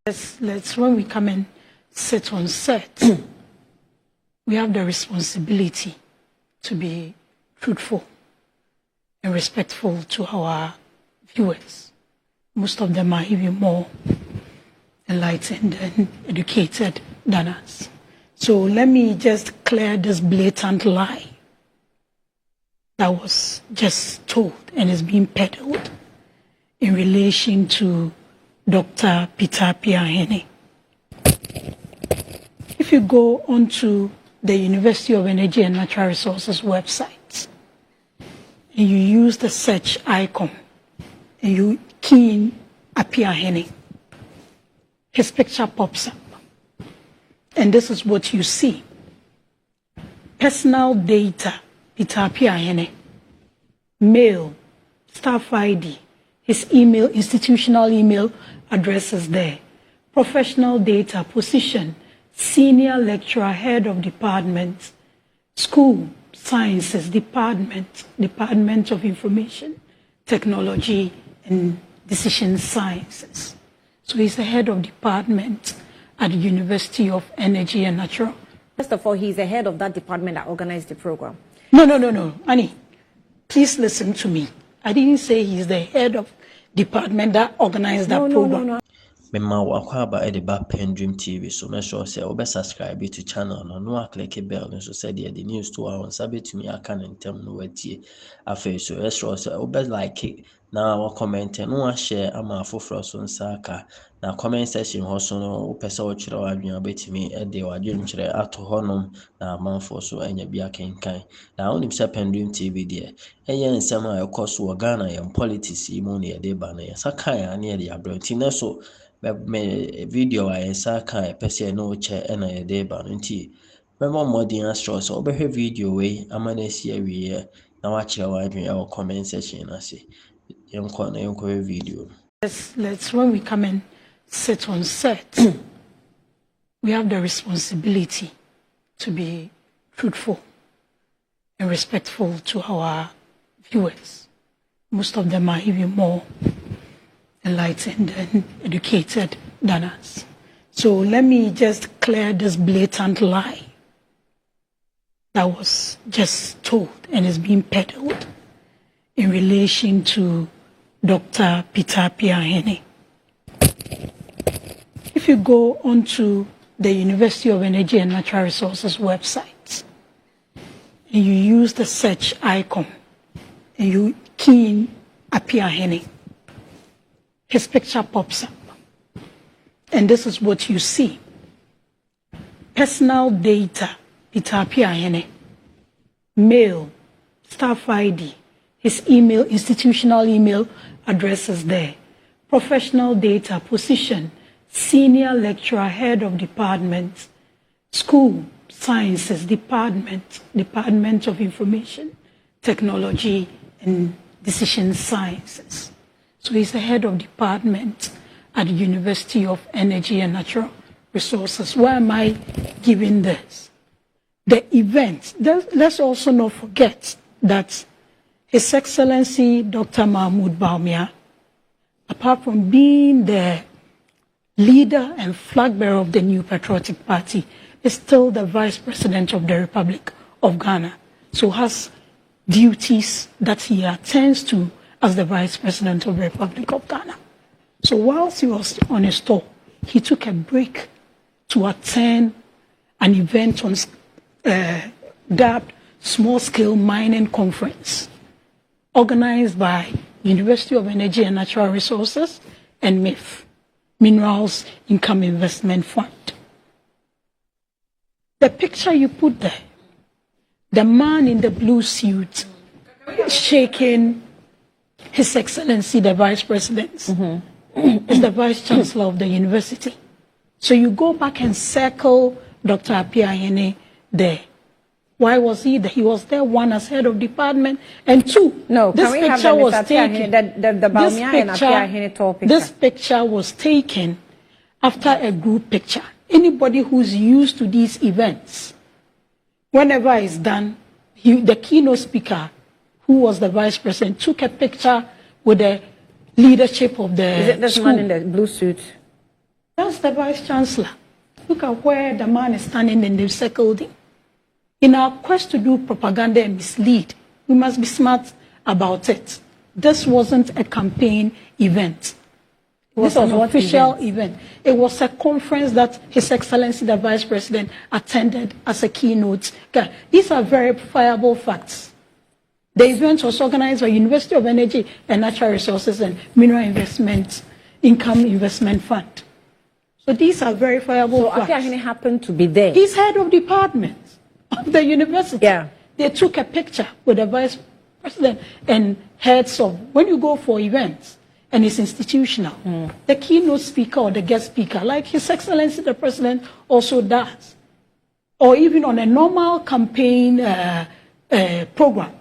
When we come and sit on set, we have the responsibility to be truthful and respectful to our viewers. Most of them are even more enlightened and educated than us. So let me just clear this blatant lie that was just told and is being peddled in relation to Dr. Peter Piahene. If you go onto the University of Energy and Natural Resources website and you use the search icon and you key in Piahene, his picture pops up. And this is what you see. Personal data, Peter Piahene, mail, staff ID, his email, institutional email address is there. Professional data, position, senior lecturer, head of department, school, sciences, department of information, technology, and decision sciences. So he's the head of department at the University of Energy and Natural. First of all, he's the head of that department that organized the program. No. Annie, please listen to me. I didn't say he's the head of department that organized that program. No. Mema wakwaba ede ba PENDREAM TV so make sure say obe subscribe to channel no click bell so say the news to our sabe to me aka ntem no watie afa so sure say obe like na wa comment no share ama afoforo so nsaka na comment section ho so no opese o kire wa adwen abetimi ede wa adwen kire ato honom na manfo so anya bia kenkan na onim say PENDREAM TV de eye nsem a ekoso wo Ghana yam politics mu ne de ba na saka ya ne de abranti na so me video I saka pese no che na ye de ba nti me mo modern astro so obehwe video we amana si awie na wa kire wa adwen e comment section na se yenko video. When we come and sit on set, we have the responsibility to be truthful and respectful to our viewers. Most of them are even more enlightened and educated than us. So let me just clear this blatant lie that was just told and is being peddled in relation to Dr. Peter Piahene. If you go onto the University of Energy and Natural Resources website and you use the search icon and you key in Piahene, his picture pops up. And this is what you see. Personal data, Peter Piahene, mail, staff ID, his email, institutional email address is there. Professional data, position, senior lecturer, head of department, school, sciences, department of information, technology, and decision sciences. So he's the head of department at the University of Energy and Natural Resources. Why am I giving this? The event, let's also not forget that His Excellency Dr. Bawumia, apart from being the leader and flag bearer of the New Patriotic Party, is still the Vice President of the Republic of Ghana. So has duties that he attends to as the Vice President of the Republic of Ghana. So whilst he was on his tour, he took a break to attend an event on dubbed Small Scale Mining Conference, organized by University of Energy and Natural Resources and MIF, Minerals Income Investment Fund. The picture you put there, the man in the blue suit shaking His Excellency, the Vice President, is the Vice Chancellor of the university. So you go back and circle Dr. Piahene there. Why was he there? He was there, one, as head of department, and two, no, this picture was taken. The Bawumia and Piahene tall picture. This picture was taken after a group picture. Anybody who's used to these events, whenever it's done, the keynote speaker, who was the vice president, took a picture with the leadership of the Is it this school. man in the blue suit? That's the Vice Chancellor. Look at where the man is standing and they've circled him. In our quest to do propaganda and mislead, we must be smart about it. This wasn't a campaign event. It was an official event. It was a conference that His Excellency the Vice President attended as a keynote. These are verifiable facts. The event was organized by University of Energy and Natural Resources and Mineral Investment Income Investment Fund. So these are verifiable facts. So happened to be there. He's head of department of the university. Yeah. They took a picture with the Vice President and heads of, when you go for events, and it's institutional. The keynote speaker or the guest speaker, like His Excellency the President also does. Or even on a normal campaign program,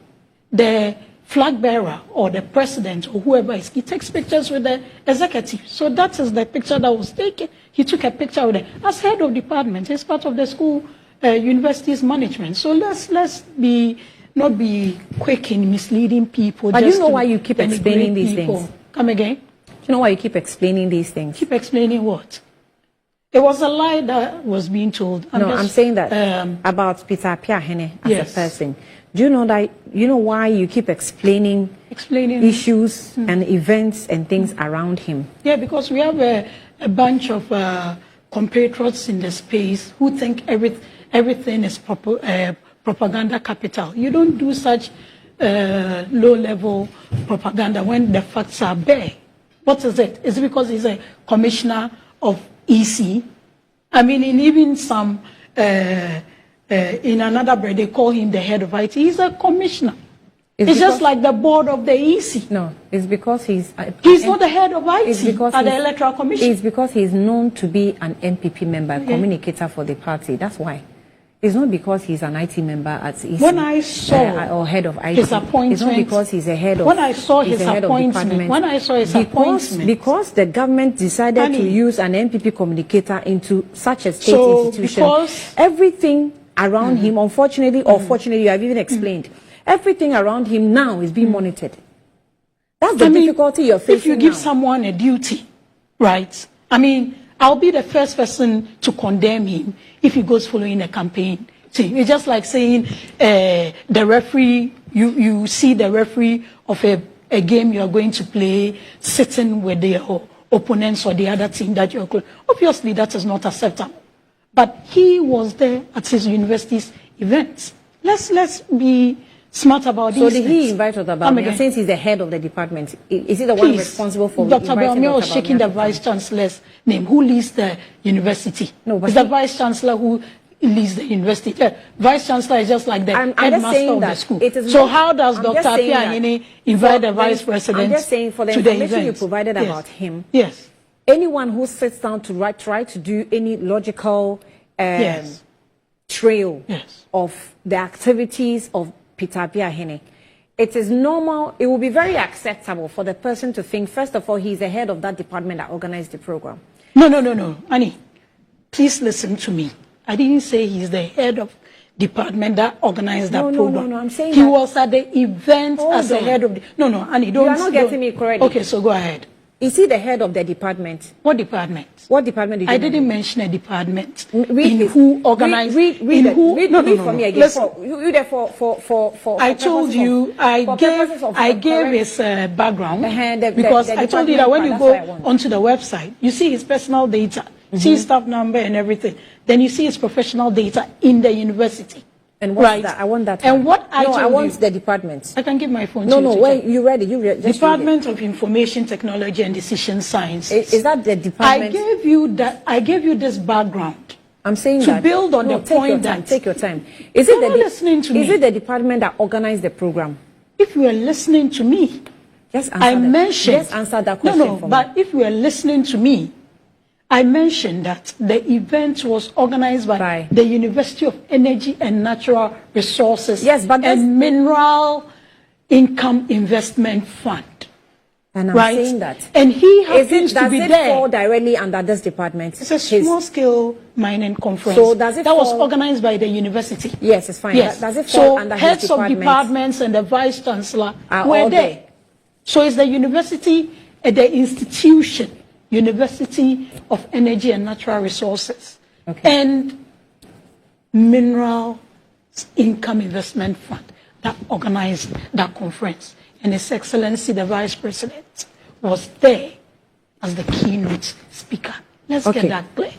the flag bearer or the president or whoever is, he takes pictures with the executive. So that is the picture that was taken. He took a picture with it. As head of department, he's part of the school university's management. So let's not be quick in misleading people. But you know why you keep explaining these things? Come again? Do you know why you keep explaining these things? Keep explaining what? It was a lie that was being told. I'm saying that about Peter Piahene as yes. a person. Do you know that? You know why you keep explaining issues and events and things around him? Yeah, because we have a bunch of compatriots in the space who think everything is propaganda capital. You don't do such low-level propaganda when the facts are bare. What is it? Is it because he's a commissioner of EC? I mean, in even some, in another bread, they call him the head of IT. He's a commissioner. It's just like the board of the EC. No, it's because he's not the head of IT at the Electoral Commission. It's because he's known to be an NPP member, a communicator for the party. That's why. It's not because he's an IT member at EC. When I saw or head of IT, his appointment, it's not because he's a head of. When I saw his appointment, because the government decided to use an NPP communicator into such a state institution, everything around him, unfortunately or fortunately, you have even explained, everything around him now is being monitored. That's the difficulty you're facing. If you give someone a duty, right? I mean, I'll be the first person to condemn him if he goes following a campaign team. It's just like saying the referee, you see the referee of a game you are going to play sitting with the opponents or the other team that you're going. Obviously, that is not acceptable. But he was there at his university's events. Let's be smart about these things. So did he invite Dr. Bawumia, since he's the head of the department? Is he the one responsible for Dr. Bawumia was shaking the Vice Chancellor's name. Who leads the university? No, but it's the Vice Chancellor who leads the university. The Vice Chancellor is just like the headmaster of the school. So how does Dr. Piahene invite the Vice President? I'm just saying, for the information you provided about him, anyone who sits down to try to do any logical trail of the activities of Peter Piahene, it is normal, it will be very acceptable for the person to think, first of all, he's the head of that department that organized the program. No. Annie, please listen to me. I didn't say he's the head of department that organized that program. No, I'm saying he was at the event as the head of the... No, Annie, don't... You are not getting me correctly. Okay, so go ahead. Is he the head of the department? What department? What department did you I didn't mention a department. Read who organized... Read for me again. You there for I told you, I gave his background because I told you that when you go onto the website, you see his personal data, see his staff number and everything. Then you see his professional data in the university. And what's that? I want that. And what I want the department. I can give my phone to you. No, wait, you read it. Department of Information Technology and Decision Science. Is that the department? I gave you this background. I'm saying to build on the point that... Take your time. Is it listening to me? Is it the department that organized the program? If you are listening to me, just answer that question for me. But if you are listening to me, I mentioned that the event was organized by the University of Energy and Natural Resources and Mineral Income Investment Fund. And I'm saying that. And he happens to be there. Does it fall directly under this department? It's a small-scale mining conference. So does it that was organized by the university. Yes, it's fine. Yes. Does it fall under his heads department? of departments and the Vice Chancellor are were all there. So it's the university, the institution University of Energy and Natural Resources, okay, and Mineral Income Investment Fund that organized that conference. And His Excellency, the Vice President, was there as the keynote speaker. Let's get that clear.